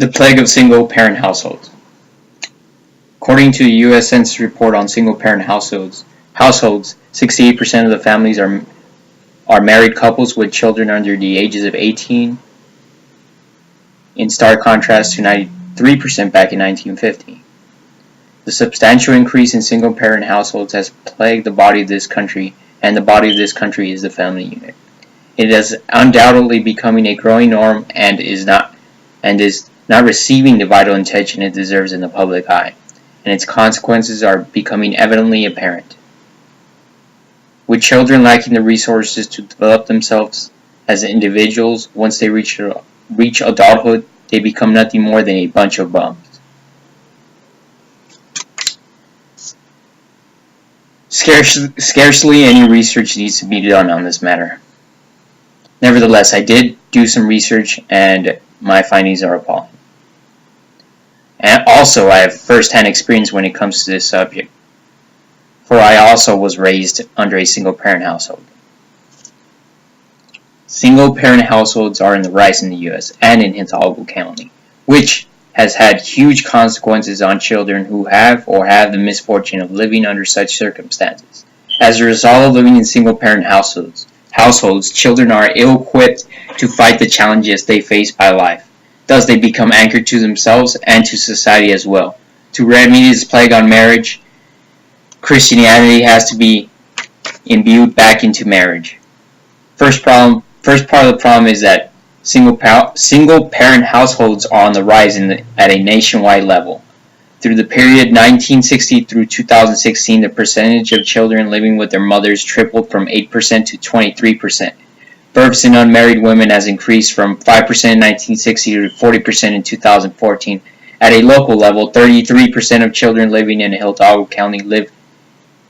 The plague of single-parent households. According to the U.S. Census report on single-parent households, 68% of the families are married couples with children under the ages of 18, in stark contrast to 93% back in 1950. The substantial increase in single-parent households has plagued the body of this country, and the body of this country is the family unit. It is undoubtedly becoming a growing norm and is not receiving the vital attention it deserves in the public eye, and its consequences are becoming evidently apparent. With children lacking the resources to develop themselves as individuals, once they reach adulthood, they become nothing more than a bunch of bums. Scarcely any research needs to be done on this matter. Nevertheless, I did do some research, and my findings are appalling. And also, I have first-hand experience when it comes to this subject, for I also was raised under a single-parent household. Single-parent households are in the rise in the U.S. and in Hidalgo County, which has had huge consequences on children who have or have the misfortune of living under such circumstances. As a result of living in single-parent households, children are ill-equipped to fight the challenges they face by life. Thus, they become anchored to themselves and to society as well. To remedy this plague on marriage, Christianity has to be imbued back into marriage. First part of the problem is that single-parent households are on the rise at a nationwide level. Through the period 1960 through 2016, the percentage of children living with their mothers tripled from 8% to 23%. Births in unmarried women has increased from 5% in 1960 to 40% in 2014. At a local level, 33% of children living in Hidalgo County live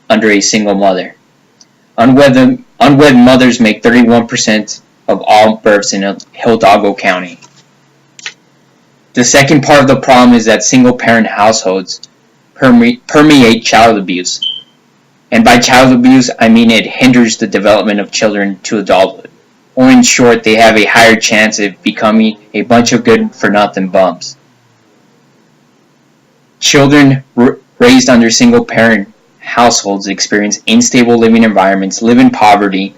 under a single mother. Unwed mothers make 31% of all births in Hidalgo County. The second part of the problem is that single-parent households permeate child abuse. And by child abuse, I mean it hinders the development of children to adulthood. Or in short, they have a higher chance of becoming a bunch of good-for-nothing bums. Children raised under single-parent households experience unstable living environments, live in poverty,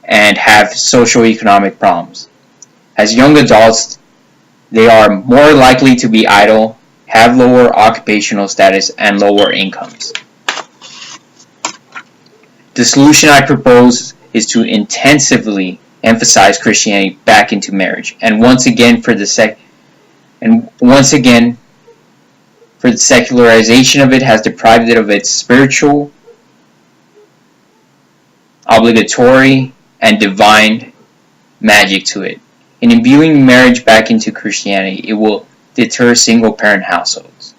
and have socioeconomic problems. As young adults, they are more likely to be idle, have lower occupational status, and lower incomes. The solution I propose is to intensively emphasize Christianity back into marriage, and once again for the secularization of it has deprived it of its spiritual, obligatory, and divine magic to it. In imbuing marriage back into Christianity, it will deter single-parent households.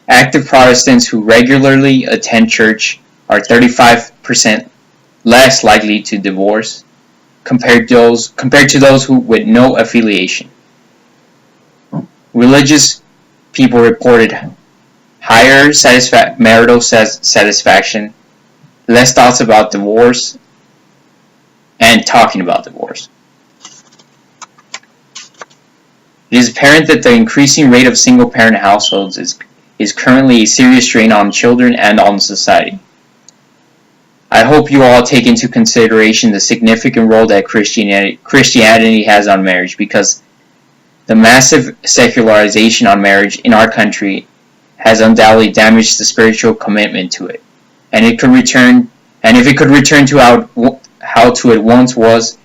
Active Protestants who regularly attend church are 35% less likely to divorce compared to those who with no affiliation. Religious people reported higher marital satisfaction, less thoughts about divorce, and talking about divorce. It is apparent that the increasing rate of single-parent households is currently a serious strain on children and on society. I hope you all take into consideration the significant role that Christianity has on marriage, because the massive secularization on marriage in our country has undoubtedly damaged the spiritual commitment to it. And if it could return to how it once was,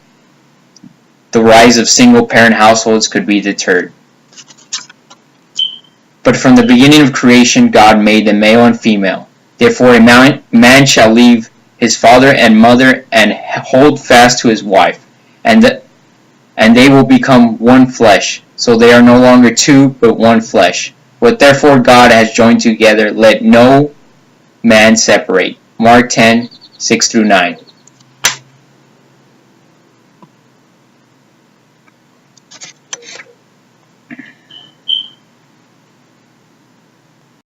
the rise of single-parent households could be deterred. But from the beginning of creation, God made them male and female. Therefore, a man shall leave his father and mother and hold fast to his wife, and they will become one flesh. So they are no longer two, but one flesh. What therefore God has joined together, let no man separate. Mark 10:6-9.